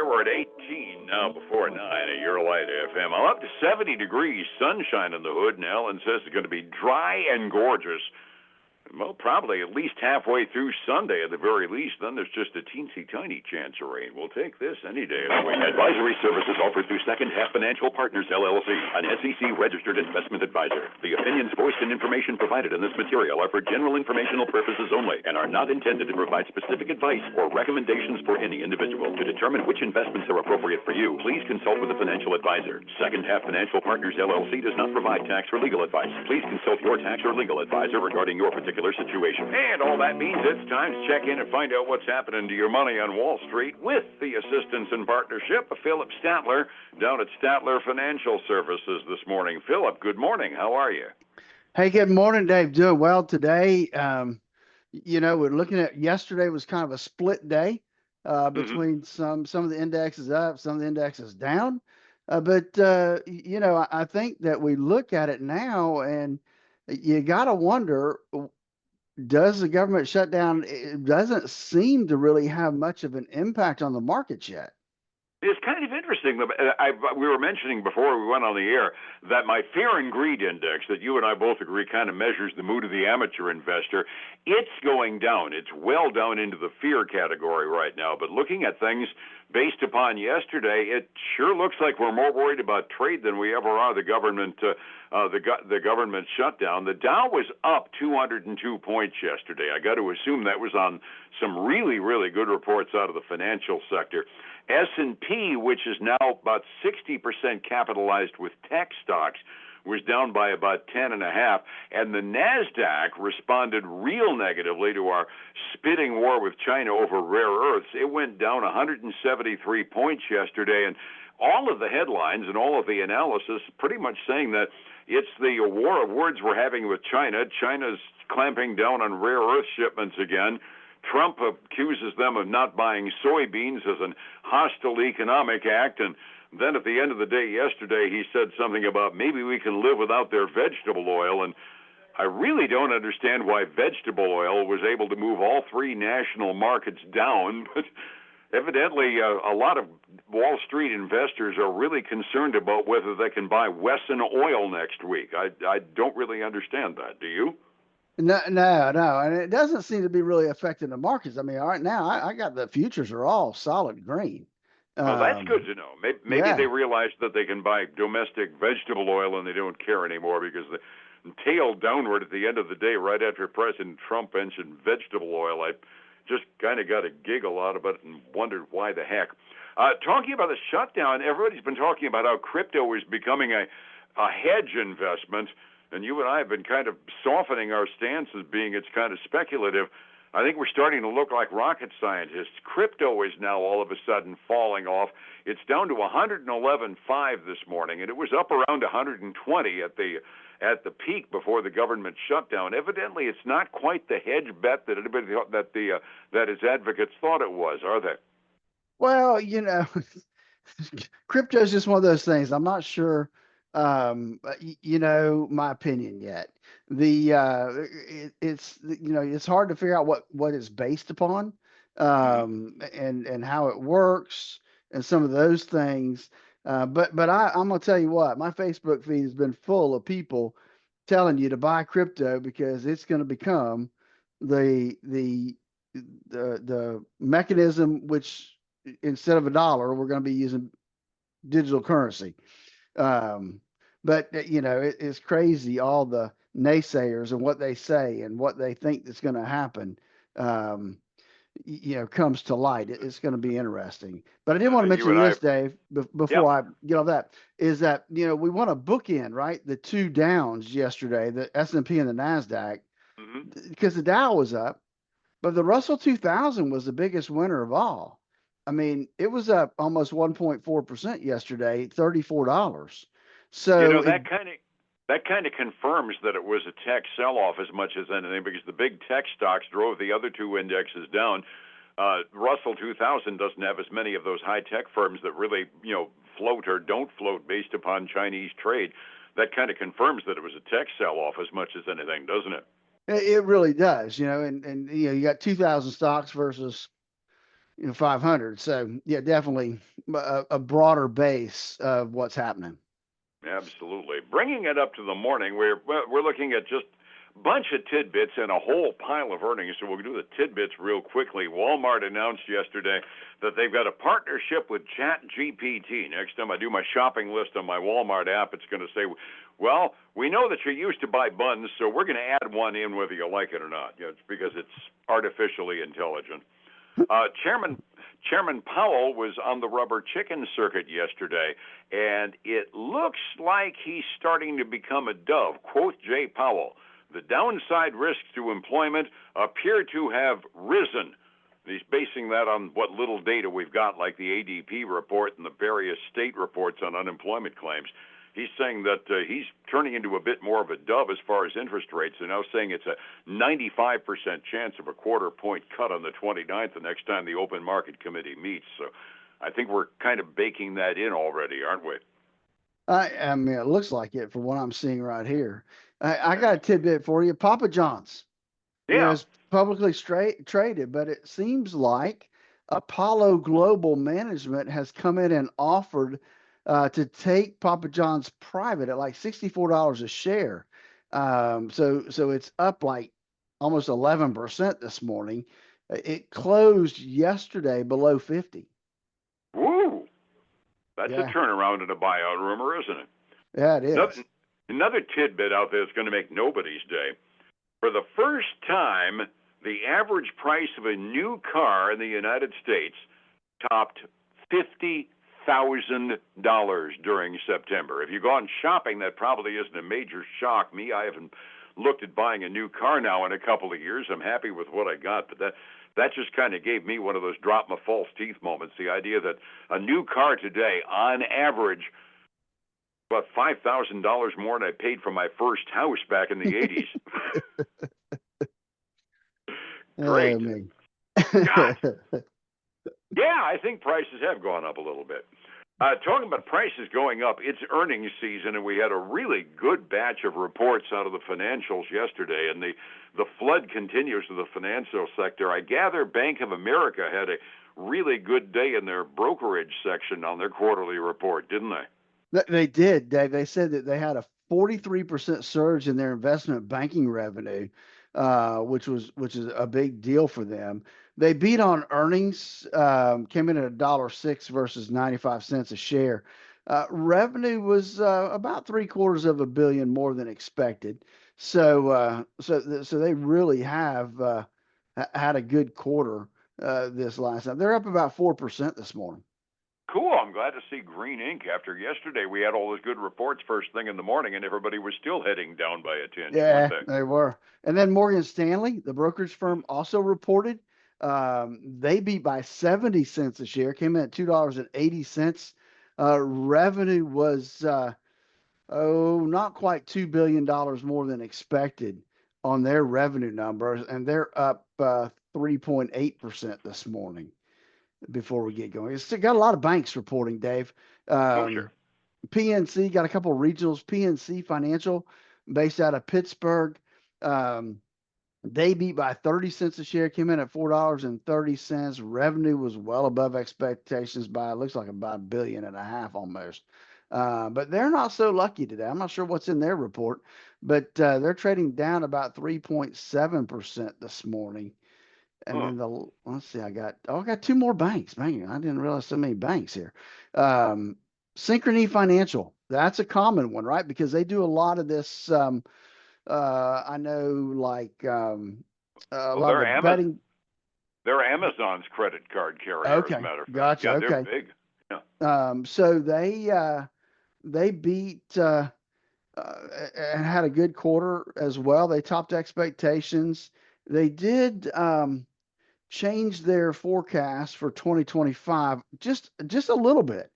we're at 18 now before 9 at Your Light FM. I'm up to 70 degrees, sunshine in the hood, and Ellen says it's going to be dry and gorgeous. Well, probably at least halfway through Sunday at the very least. Then there's just a teensy tiny chance of rain. We'll take this any day of the week. Advisory services offered through Second Half Financial Partners, LLC, an SEC-registered investment advisor. The opinions voiced and information provided in this material are for general informational purposes only and are not intended to provide specific advice or recommendations for any individual. To determine which investments are appropriate for you, please consult with a financial advisor. Second Half Financial Partners, LLC does not provide tax or legal advice. Please consult your tax or legal advisor regarding your particular situation. And all that means it's time to check in and find out what's happening to your money on Wall Street with the assistance and partnership of Philip Statler down at Statler Financial Services this morning. Philip, good morning. How are you? Hey, good morning, Dave. Doing well today. We're looking at yesterday was kind of a split day between some of the indexes up, some of the indexes down. I think that we look at it now and you got to wonder, does the government shutdown, it doesn't seem to really have much of an impact on the markets yet. It's kind of interesting. We were mentioning before we went on the air that my fear and greed index that you and I both agree kind of measures the mood of the amateur investor. It's going down. It's well down into the fear category right now. But looking at things based upon yesterday, it sure looks like we're more worried about trade than we ever are the government shutdown. The Dow was up 202 points yesterday. I got to assume that was on some really, really good reports out of the financial sector. S&P, which is now about 60% capitalized with tech stocks, was down by about 10.5, and the NASDAQ responded real negatively to our spitting war with China over rare earths. It went down 173 points yesterday, and all of the headlines and all of the analysis pretty much saying that it's the war of words we're having with China. China's clamping down on rare earth shipments again. Trump accuses them of not buying soybeans as a hostile economic act, and then at the end of the day yesterday he said something about maybe we can live without their vegetable oil, and I really don't understand why vegetable oil was able to move all three national markets down, but evidently a lot of Wall Street investors are really concerned about whether they can buy Wesson oil next week. I don't really understand that. Do you? No, and it doesn't seem to be really affecting the markets. I mean, all right now, I got the futures are all solid green. Well, that's good to know. Maybe they realize that they can buy domestic vegetable oil and they don't care anymore because the tailed downward at the end of the day right after President Trump mentioned vegetable oil. I just kind of got a giggle out of it and wondered why the heck. Talking about the shutdown, everybody's been talking about how crypto is becoming a hedge investment. And you and I have been kind of softening our stance as being it's kind of speculative. I think we're starting to look like rocket scientists. Crypto is now all of a sudden falling off. It's down to 111.5 this morning, and it was up around 120 at the peak before the government shutdown. Evidently, it's not quite the hedge bet that anybody thought that its advocates thought it was, are they? Well, crypto is just one of those things. I'm not sure. My opinion yet. It's hard to figure out what it's based upon, and how it works and some of those things. But I'm gonna tell you what, my Facebook feed has been full of people telling you to buy crypto because it's going to become the mechanism which instead of a dollar, we're going to be using digital currency. But it's crazy, all the naysayers and what they say and what they think that's going to happen, comes to light. It's going to be interesting. But I did want to mention this, Dave, before I get off that, is that, we want to bookend, right, the two downs yesterday, the S&P and the NASDAQ, because the Dow was up, but the Russell 2000 was the biggest winner of all. I mean, it was up almost 1.4% yesterday, $34. So that kind of confirms that it was a tech sell-off as much as anything, because the big tech stocks drove the other two indexes down. Russell 2000 doesn't have as many of those high-tech firms that really, float or don't float based upon Chinese trade. That kind of confirms that it was a tech sell-off as much as anything, doesn't it? It really does, and you got 2,000 stocks versus 500. So yeah, definitely a broader base of what's happening. Absolutely. Bringing it up to the morning, we're looking at just a bunch of tidbits and a whole pile of earnings. So we'll do the tidbits real quickly. Walmart announced yesterday that they've got a partnership with ChatGPT. Next time I do my shopping list on my Walmart app, it's going to say, well, we know that you used to buy buns, so we're going to add one in whether you like it or not. It's because it's artificially intelligent. Chairman Powell was on the rubber chicken circuit yesterday, and it looks like he's starting to become a dove. Quote Jay Powell, the downside risks to employment appear to have risen. He's basing that on what little data we've got, like the ADP report and the various state reports on unemployment claims. He's saying that he's turning into a bit more of a dove as far as interest rates. They're now saying it's a 95% chance of a quarter point cut on the 29th, the next time the Open Market Committee meets. So I think we're kind of baking that in already, aren't we? I mean, it looks like it from what I'm seeing right here. I got a tidbit for you. Papa John's, Yeah. It's publicly traded, but it seems like Apollo Global Management has come in and offered to take Papa John's private at like $64 a share. So it's up like almost 11% this morning. It closed yesterday below 50. Woo! That's a Yeah, turnaround in a buyout rumor, isn't it? yeah, it is. Another tidbit out there that's going to make nobody's day. For the first time, the average price of a new car in the United States topped $50,000 during September. If you've gone shopping, that probably isn't a major shock. I haven't looked at buying a new car now in a couple of years. I'm happy with what I got, but that just kind of gave me one of those drop my false teeth moments. The idea that a new car today, on average, about $5,000 more than I paid for my first house back in the 80s. Great. God. Yeah, I think prices have gone up a little bit. Talking about prices going up, it's earnings season, and we had a really good batch of reports out of the financials yesterday, and the flood continues to the financial sector. I gather Bank of America had a really good day in their brokerage section on their quarterly report, didn't they? They did, Dave. They said that they had a 43% surge in their investment banking revenue, which is a big deal for them. They beat on earnings, came in at $1.06 versus 95 cents a share. Revenue was about $750 million more than expected. So they really have had a good quarter this last time. They're up about 4% this morning. Cool. I'm glad to see green ink after yesterday. We had all those good reports first thing in the morning, and everybody was still heading down by a tinge, Yeah, weren't they were. And then Morgan Stanley, the brokerage firm, also reported they beat by 70 cents a share, came in at $2.80. Revenue was not quite $2 billion more than expected on their revenue numbers, and they're up 3.8% this morning. Before we get going, it's still got a lot of banks reporting, Dave. Sure. PNC got a couple of regionals. PNC Financial, based out of Pittsburgh, they beat by 30 cents a share, came in at $4.30. Revenue was well above expectations by, it looks like about $1.5 billion almost. But they're not so lucky today. I'm not sure what's in their report, but they're trading down about 3.7% this morning. And then let's see, I got two more banks. Man, I didn't realize so many banks here. Synchrony Financial, that's a common one, right? Because they do a lot of this. I know, like a lot of the betting. They're Amazon's credit card carrier, Okay, as a matter of fact. gotcha. Yeah, okay, they're big. Yeah. So they beat and had a good quarter as well. They topped expectations. They did changed their forecast for 2025 just a little bit.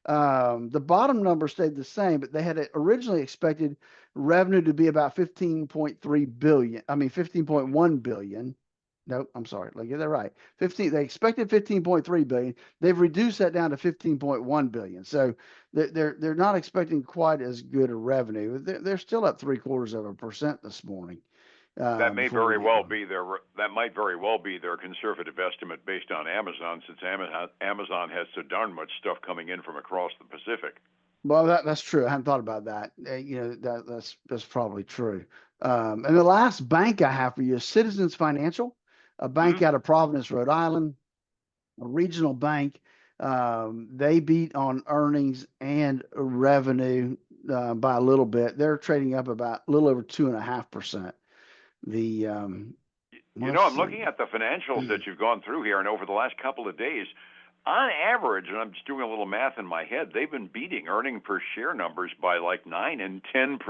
The bottom number stayed the same, but they had originally expected revenue to be about 15.3 billion. I mean 15.1 billion. No, I'm sorry. Let me get that right. 15. They expected 15.3 billion. They've reduced that down to 15.1 billion. So they're not expecting quite as good a revenue. They're still up 0.75% this morning. That may before we very get well going. be their that might very well be their conservative estimate based on Amazon, since Amazon has so darn much stuff coming in from across the Pacific. Well, that's true. I hadn't thought about that. That's probably true. And the last bank I have for you is Citizens Financial, a bank Hmm? out of Providence, Rhode Island, a regional bank. They beat on earnings and revenue by a little bit. They're trading up about a little over 2.5%. The let's I'm see. looking at the financials that you've gone through here, and over the last couple of days, on average, and I'm just doing a little math in my head, they've been beating earning per share numbers by like 9 and 10%.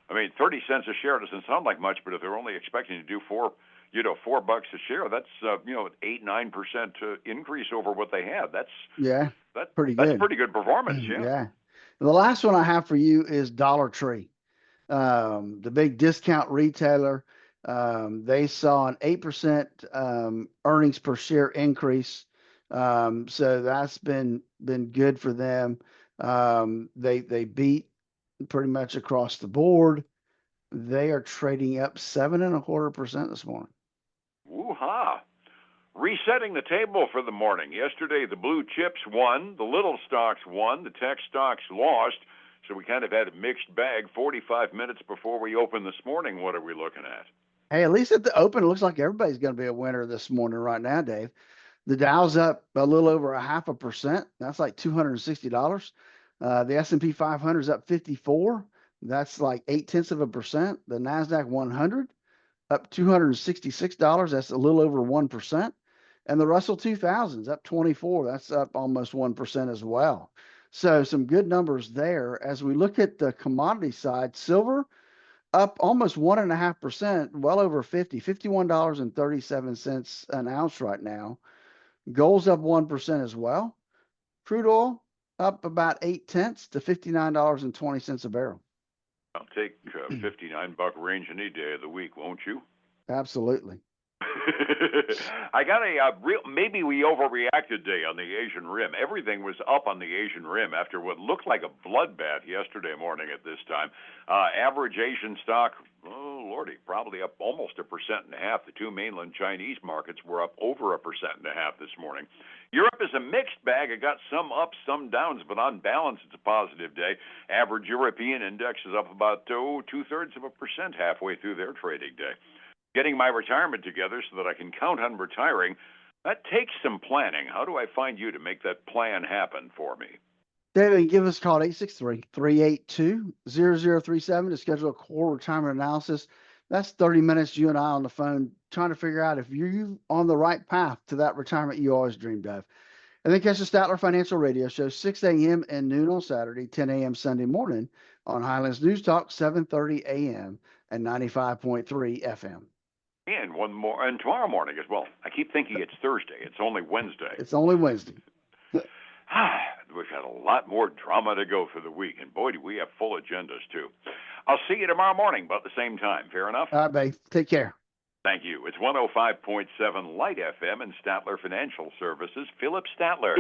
I mean, 30 cents a share doesn't sound like much, but if they're only expecting to do $4 a share, that's 8-9% increase over what they had. Yeah, pretty That's good. pretty good performance. Yeah. Yeah. The last one I have for you is Dollar Tree, the big discount retailer. They saw an 8% earnings per share increase. So that's been good for them. They beat pretty much across the board. They are trading up 7.25% this morning. Woo-ha. Resetting the table for the morning. Yesterday, the blue chips won, the little stocks won, the tech stocks lost. So we kind of had a mixed bag. 45 minutes before we open this morning, what are we looking at? Hey, at least at the open, it looks like everybody's going to be a winner this morning right now, Dave. The Dow's up a little over 0.5%. That's like $260. The S&P 500 is up 54. That's like 0.8%. The Nasdaq 100 up $266. That's a little over 1%. And the Russell 2000 is up 24. That's up almost 1% as well. So some good numbers there. As we look at the commodity side, silver up almost 1.5%, well over 50, $51.37 an ounce right now. Gold's up 1% as well. Crude oil up about 0.8 to $59.20 a barrel. I'll take $59 range any day of the week, won't you? Absolutely. I got a maybe we overreacted day on the Asian Rim. Everything was up on the Asian Rim after what looked like a bloodbath yesterday morning at this time. Average Asian stock, oh lordy, probably up almost 1.5%. The two mainland Chinese markets were up over 1.5% this morning. Europe is a mixed bag. It got some ups, some downs, but on balance, it's a positive day. Average European index is up about 2/3 of a percent halfway through their trading day. Getting my retirement together so that I can count on retiring, that takes some planning. How do I find you to make that plan happen for me? David, give us a call at 863-382-0037 to schedule a core retirement analysis. That's 30 minutes, you and I on the phone, trying to figure out if you're on the right path to that retirement you always dreamed of. And then catch the Statler Financial Radio Show, 6 a.m. and noon on Saturday, 10 a.m. Sunday morning on Highlands News Talk, 7:30 a.m. and 95.3 FM. And one more, and tomorrow morning as well. I keep thinking it's Thursday. It's only Wednesday. It's only Wednesday. We've got a lot more drama to go for the week, and boy, do we have full agendas too. I'll see you tomorrow morning about the same time. Fair enough? All right, babe. Take care. Thank you. It's 105.7 Light FM and Statler Financial Services. Philip Statler.